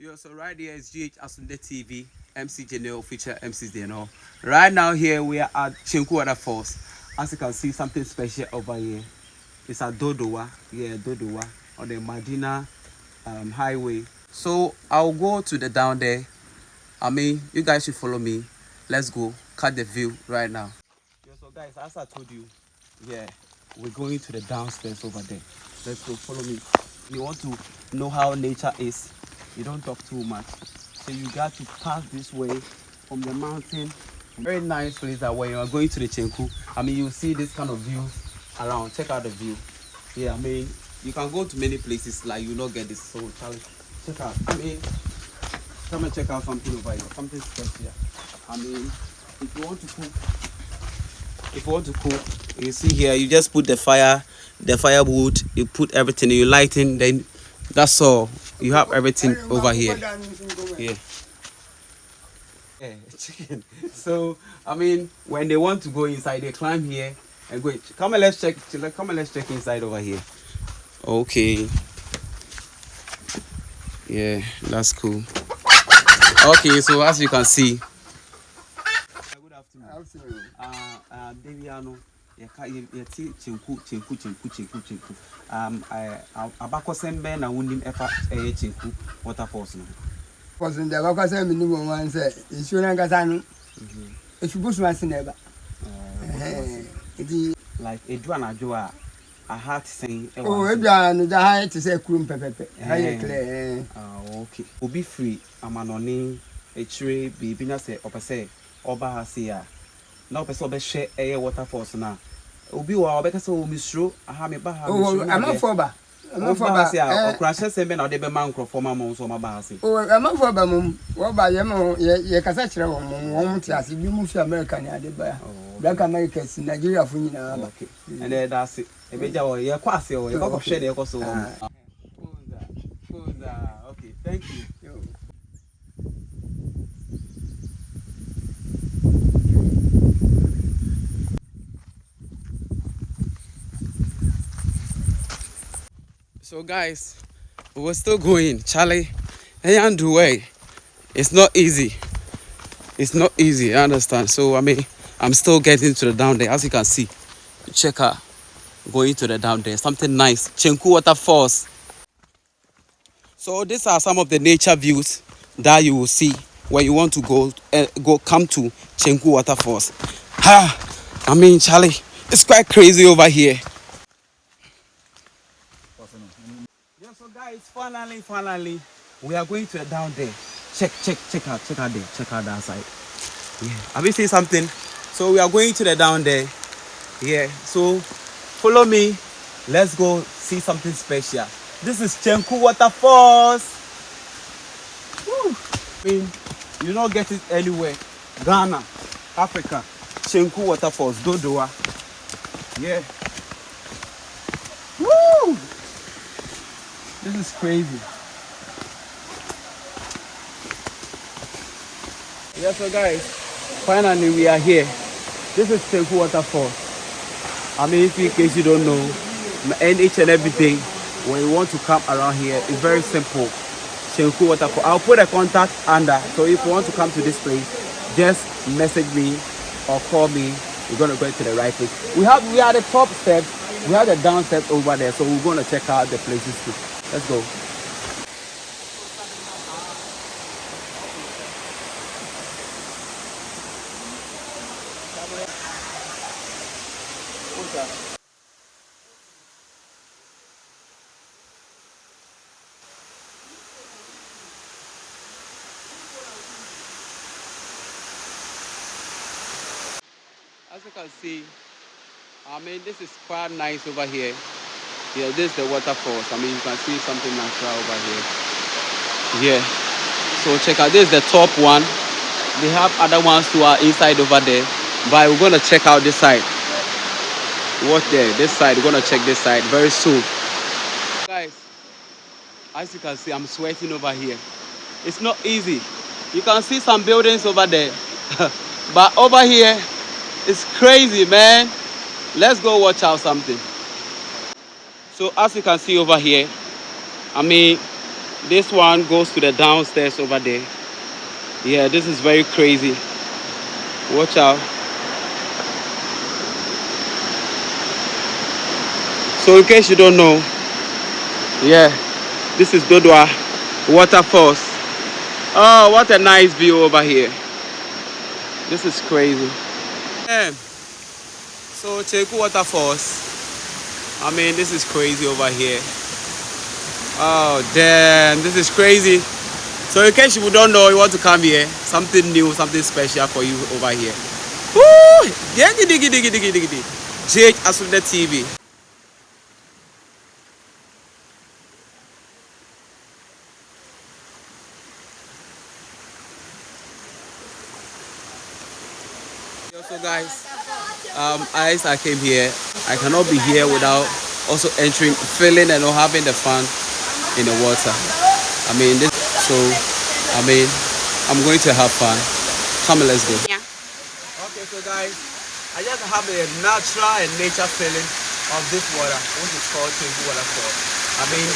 Yo, so right here is GH Asunde TV, MC Janelle, feature MCs there now. Right now here we are at Chenku Waterfalls. As you can see, something special over here. It's a dodowa, dodowa on the Medina highway. So I'll go to the down there. You guys should follow me. Let's go cut the view right now. Yeah, so guys, as I told you, we're going to the downstairs over there. Let's go, follow me. You want to know how nature is, you don't talk too much. So you got to pass this way from the mountain. Very nice place that when you are going to the Chenku, you see this kind of view around. Check out the view. Yeah, you can go to many places like you not get this. So Charlie, check out. Come and check out something over here. Something special. If you want to cook, you see here, you just put the firewood, you put everything, you lighten, then that's all. You have everything over here. Yeah. Chicken. So when they want to go inside, they climb here and go. Come and let's check inside over here. Okay. Yeah, that's cool. Okay, so as you can see. Good afternoon. Deviano. Chenku. Abako sembe na unim efa Chenku Waterfalls no. Was in the abako sembe ni one say insurance kasanu. If you go to my neighbor. Like Edwana Joa a heart saying oh Edwana the high to say krum pepepe. High clear. Okay. Obi free amanoni a tree be na say opese oba hasia. Now person be share air waterfalls na. Obi wa obeka so misro aha me ba ha misro. I'm not for ba. I'm for ba. O crash sembe na de be man crofo ma mo so ma ba hase. Oh I'm not for ba mum. Wo ba ye kasa kire wo mum ti ase bi mu fi America ni ade ba. Black Americans Nigeria fu nyina ba. Okay. And then that's it. E be ja wo ye kwa ase wo ye kwa share de ko so. Okay, thank you. So guys, we're still going. Charlie, way. It's not easy. I understand. So I'm still getting to the down there. As you can see, check out going to the down there. Something nice. Chenku Waterfalls. So these are some of the nature views that you will see when you want to come to Chenku Waterfalls. Charlie, it's quite crazy over here. Yeah, so guys, finally, we are going to the down there. Check out there. Check out that side. Yeah, have you seen something? So we are going to the down there. Yeah, so follow me. Let's go see something special. This is Chenku Waterfalls. Woo. You don't get it anywhere. Ghana, Africa, Chenku Waterfalls, dodowa. Yeah. Woo! This is crazy. Yeah, so guys, finally we are here. This is Chenku Waterfalls. In case you don't know, each and everything, when you want to come around here, it's very simple. Chenku Waterfalls. I'll put a contact under. So if you want to come to this place, just message me or call me. We're gonna go to the right place. We are the top steps. We have the down steps over there. So we're gonna check out the places too. Let's go. As you can see, this is quite nice over here. Yeah, this is the waterfalls. You can see something natural over here. Yeah. So check out, this is the top one. They have other ones who are inside over there. But we're gonna check out this side. Watch there, this side. We're gonna check this side very soon. Guys, as you can see, I'm sweating over here. It's not easy. You can see some buildings over there. But over here, it's crazy, man. Let's go watch out something. So as you can see over here, This one goes to the downstairs over there. Yeah, this is very crazy. Watch out. So in case you don't know, yeah, this is Dodowa Waterfalls. Oh, what a nice view over here. This is crazy. Yeah. So Chenku Waterfalls. I mean, this is crazy over here. Oh, damn, this is crazy. So in case you don't know, you want to come here, something new, something special for you over here. Woo! Yeah, diggy, diggy, diggy, diggy, diggy. JH Asude TV. Also, guys, as I came here, I cannot be here without also entering, feeling, and having the fun in the water. I mean, I'm going to have fun. Come on, let's go. Yeah. Okay, so guys, I just have a natural and nature feeling of this water, which is called Chenku Waterfall. I mean,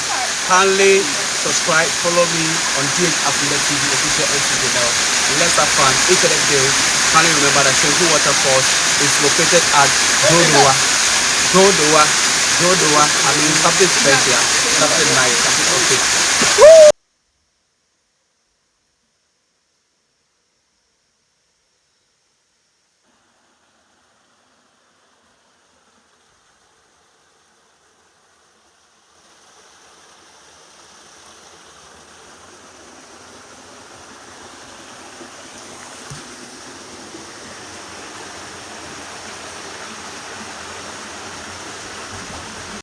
kindly subscribe, follow me on DH Affiliate TV, official MC channel. Let's have fun each and every day. Kindly remember that Chenku Waterfalls is located at Dodowa. Dodowa. I mean, something special, something nice, something okay. Woo!